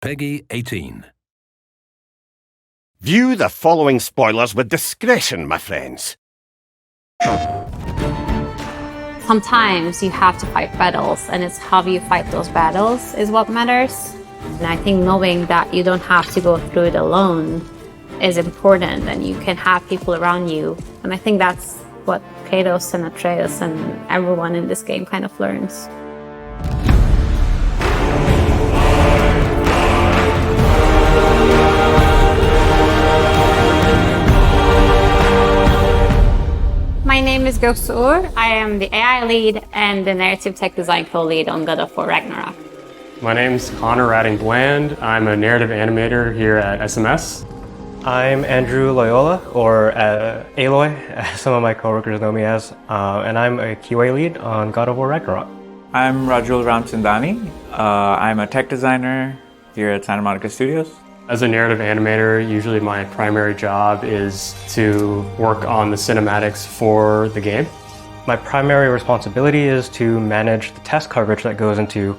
Peggy 18. View the following spoilers with discretion, my friends. Sometimes you have to fight battles, and it's how you fight those battles is what matters. And I think knowing that you don't have to go through it alone is important, and you can have people around you. And I think that's what Kratos and Atreus and everyone in this game kind of learns. My name is Göksu. I am the AI lead and the narrative tech design co-lead on God of War Ragnarök. My name's Connor Radding-Bland. I'm a narrative animator here at SMS. I'm Andrew Loyola, or Aloy, as some of my coworkers know me as, and I'm a QA lead on God of War Ragnarök. I'm Rajul Ramchandani. I'm a tech designer here at Santa Monica Studios. As a narrative animator, usually my primary job is to work on the cinematics for the game. My primary responsibility is to manage the test coverage that goes into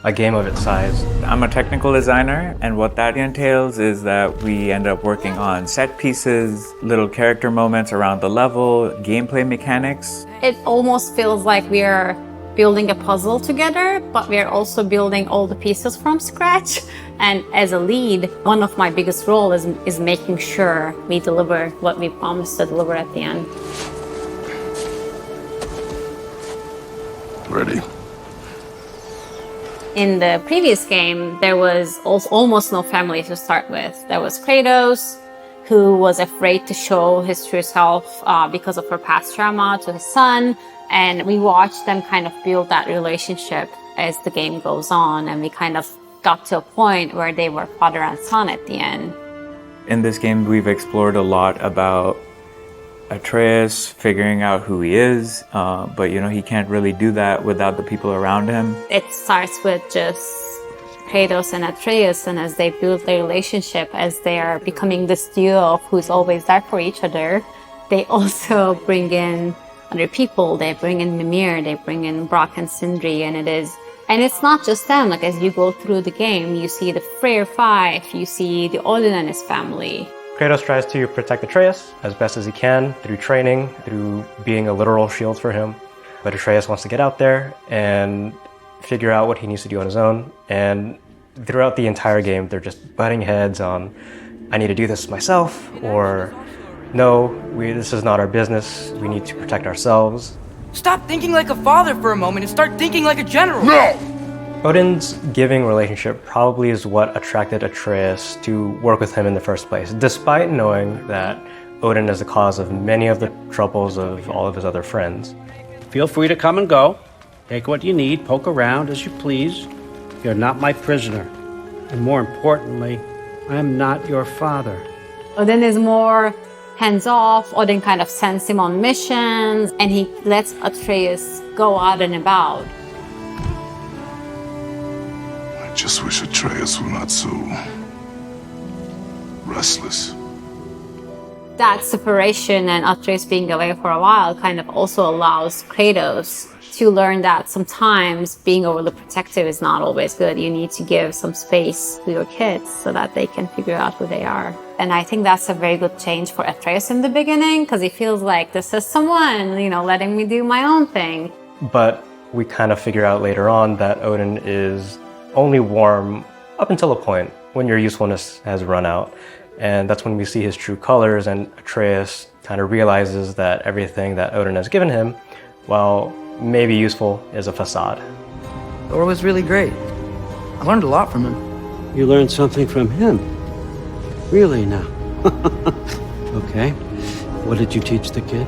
a game of its size. I'm a technical designer, and what that entails is that we end up working on set pieces, little character moments around the level, gameplay mechanics. It almost feels like we are building a puzzle together, but we are also building all the pieces from scratch. And as a lead, one of my biggest roles is making sure we deliver what we promised to deliver at the end. Ready. In the previous game, there was almost no family to start with. There was Kratos, who was afraid to show his true self because of her past trauma to his son. And we watched them kind of build that relationship as the game goes on. And we kind of got to a point where they were father and son at the end. In this game, we've explored a lot about Atreus figuring out who he is, but he can't really do that without the people around him. It starts with just Kratos and Atreus, and as they build their relationship, as they are becoming this duo of who's always there for each other, they also bring in other people. They bring in Mimir, they bring in Brock and Sindri, and it's not just them. Like, as you go through the game, you see the Freyr Five, you see the Odin and his family. Kratos tries to protect Atreus as best as he can through training, through being a literal shield for him. But Atreus wants to get out there and figure out what he needs to do on his own. And throughout the entire game, they're just butting heads on, I need to do this myself, or no, this is not our business. We need to protect ourselves. Stop thinking like a father for a moment and start thinking like a general. No! Odin's giving relationship probably is what attracted Atreus to work with him in the first place, despite knowing that Odin is the cause of many of the troubles of all of his other friends. Feel free to come and go. Take what you need, poke around as you please. You're not my prisoner. And more importantly, I'm not your father. Odin is more hands-off. Odin kind of sends him on missions, and he lets Atreus go out and about. I just wish Atreus were not so restless. That separation and Atreus being away for a while kind of also allows Kratos to learn that sometimes being overly protective is not always good. You need to give some space to your kids so that they can figure out who they are. And I think that's a very good change for Atreus in the beginning, because he feels like this is someone, letting me do my own thing. But we kind of figure out later on that Odin is only warm up until a point when your usefulness has run out. And that's when we see his true colors, and Atreus kind of realizes that everything that Odin has given him, while maybe useful, is a facade. Thor was really great. I learned a lot from him. You learned something from him? Really now? Okay. What did you teach the kid?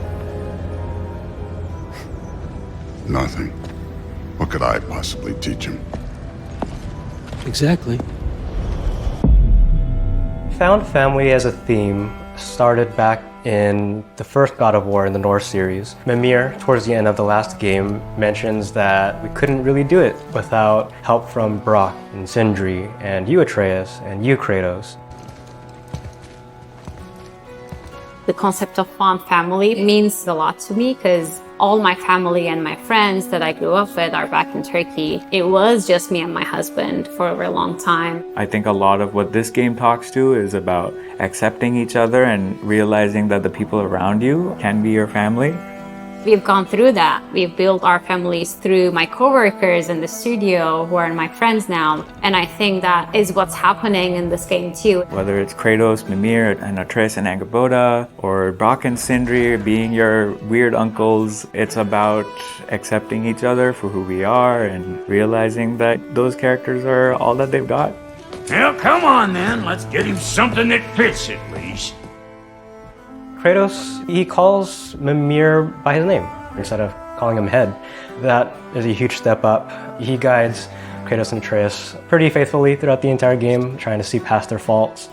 Nothing. What could I possibly teach him? Exactly. Found family as a theme started back in the first God of War in the Norse series. Mimir, towards the end of the last game, mentions that we couldn't really do it without help from Brock and Sindri and you, Atreus, and you, Kratos. The concept of found family means a lot to me, because all my family and my friends that I grew up with are back in Turkey. It was just me and my husband for a very long time. I think a lot of what this game talks to is about accepting each other and realizing that the people around you can be your family. We've gone through that. We've built our families through my coworkers in the studio who are my friends now. And I think that is what's happening in this game too. Whether it's Kratos, Mimir, and Atreus and Angrboda, or Brock and Sindri being your weird uncles, it's about accepting each other for who we are and realizing that those characters are all that they've got. Well, come on then. Let's get him something that fits at least. Kratos, he calls Mimir by his name instead of calling him head. That is a huge step up. He guides Kratos and Atreus pretty faithfully throughout the entire game, trying to see past their faults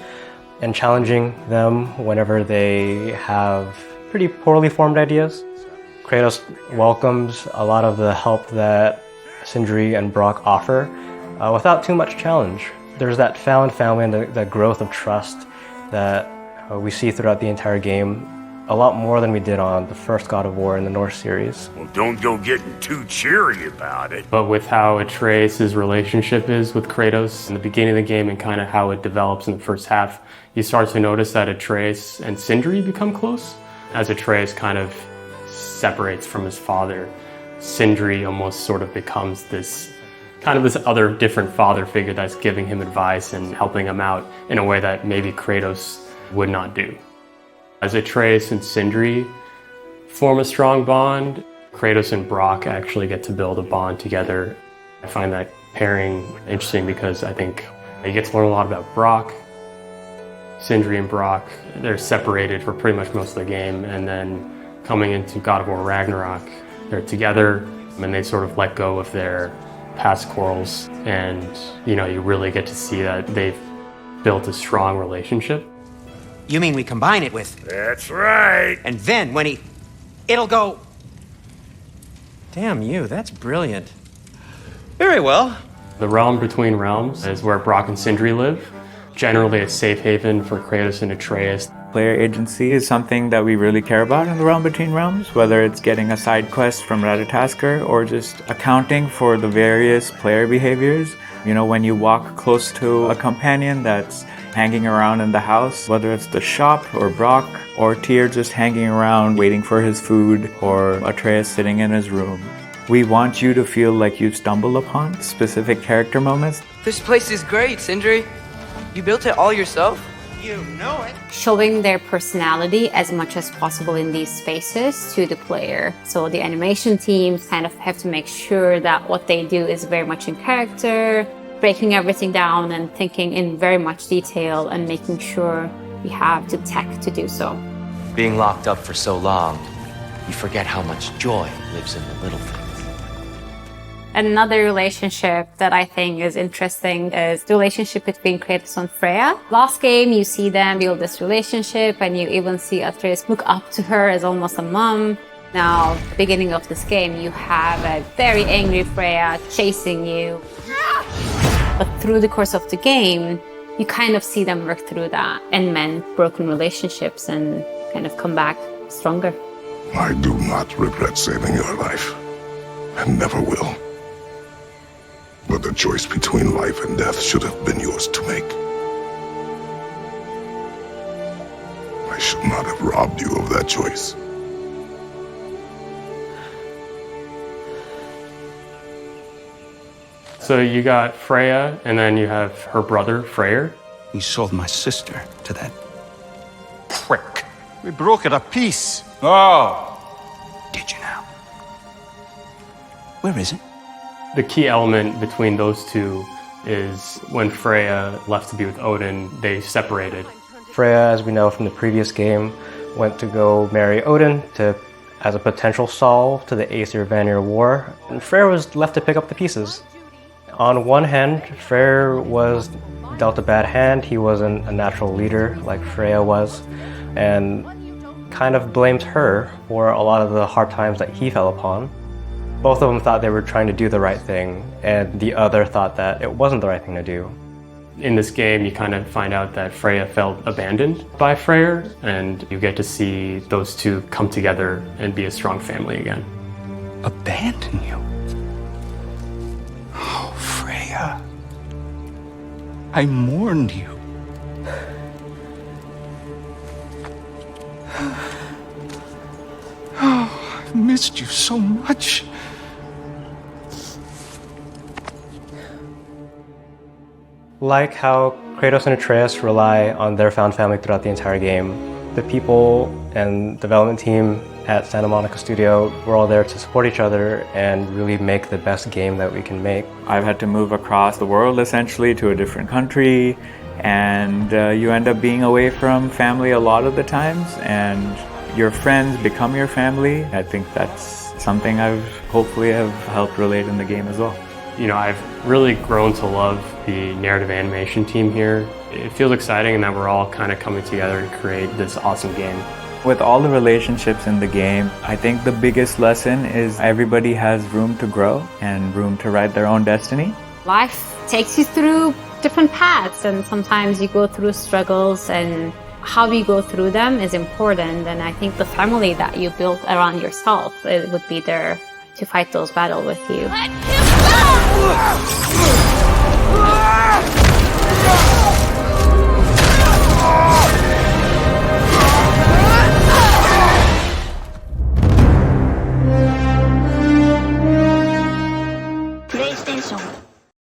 and challenging them whenever they have pretty poorly formed ideas. Kratos welcomes a lot of the help that Sindri and Brock offer without too much challenge. There's that found family and the growth of trust that we see throughout the entire game, a lot more than we did on the first God of War in the Norse series. Well, don't go getting too cheery about it. But with how Atreus' relationship is with Kratos in the beginning of the game and kind of how it develops in the first half, you start to notice that Atreus and Sindri become close. As Atreus kind of separates from his father, Sindri almost sort of becomes this other different father figure that's giving him advice and helping him out in a way that maybe Kratos would not do. As Atreus and Sindri form a strong bond, Kratos and Brock actually get to build a bond together. I find that pairing interesting because I think you get to learn a lot about Brock. Sindri and Brock, they're separated for pretty much most of the game, and then coming into God of War Ragnarok, they're together and they sort of let go of their past quarrels, and you really get to see that they've built a strong relationship. You mean we combine it with... That's right. And then when it'll go... Damn you, that's brilliant. Very well. The realm between realms is where Brock and Sindri live. Generally a safe haven for Kratos and Atreus. Player agency is something that we really care about in the realm between realms, whether it's getting a side quest from Ratatasker or just accounting for the various player behaviors. When you walk close to a companion that's hanging around in the house, whether it's the shop or Brock or Tyr just hanging around waiting for his food or Atreus sitting in his room. We want you to feel like you stumble upon specific character moments. This place is great, Sindri. You built it all yourself? You know it. Showing their personality as much as possible in these spaces to the player. So the animation teams kind of have to make sure that what they do is very much in character, breaking everything down and thinking in very much detail and making sure we have the tech to do so. Being locked up for so long, you forget how much joy lives in the little things. Another relationship that I think is interesting is the relationship between Kratos and Freya. Last game, you see them build this relationship and you even see Atreus look up to her as almost a mom. Now, beginning of this game, you have a very angry Freya chasing you. But through the course of the game, you kind of see them work through that and mend broken relationships and kind of come back stronger. I do not regret saving your life, and never will. But the choice between life and death should have been yours to make. I should not have robbed you of that choice. So you got Freya, and then you have her brother, Freyr. You sold my sister to that Prick. We broke it a piece. Oh. Did you now? Where is it? The key element between those two is when Freya left to be with Odin, they separated. Freya, as we know from the previous game, went to go marry Odin as a potential solve to the Aesir-Vanir War, and Freyr was left to pick up the pieces. On one hand, Freyr was dealt a bad hand. He wasn't a natural leader like Freya was, and kind of blamed her for a lot of the hard times that he fell upon. Both of them thought they were trying to do the right thing, and the other thought that it wasn't the right thing to do. In this game, you kind of find out that Freya felt abandoned by Freyr, and you get to see those two come together and be a strong family again. abandon you. Oh, Freya. I mourned you. Oh, I've missed you so much. Like how Kratos and Atreus rely on their found family throughout the entire game, the people and development team at Santa Monica Studio, we're all there to support each other and really make the best game that we can make. I've had to move across the world essentially to a different country, and you end up being away from family a lot of the times, and your friends become your family. I think that's something I've hopefully have helped relate in the game as well. You know, I've really grown to love the narrative animation team here. It feels exciting in that we're all kind of coming together to create this awesome game. With all the relationships in the game, I think the biggest lesson is everybody has room to grow and room to write their own destiny. Life takes you through different paths, and sometimes you go through struggles, and how you go through them is important. And I think the family that you built around yourself, it would be there to fight those battles with you.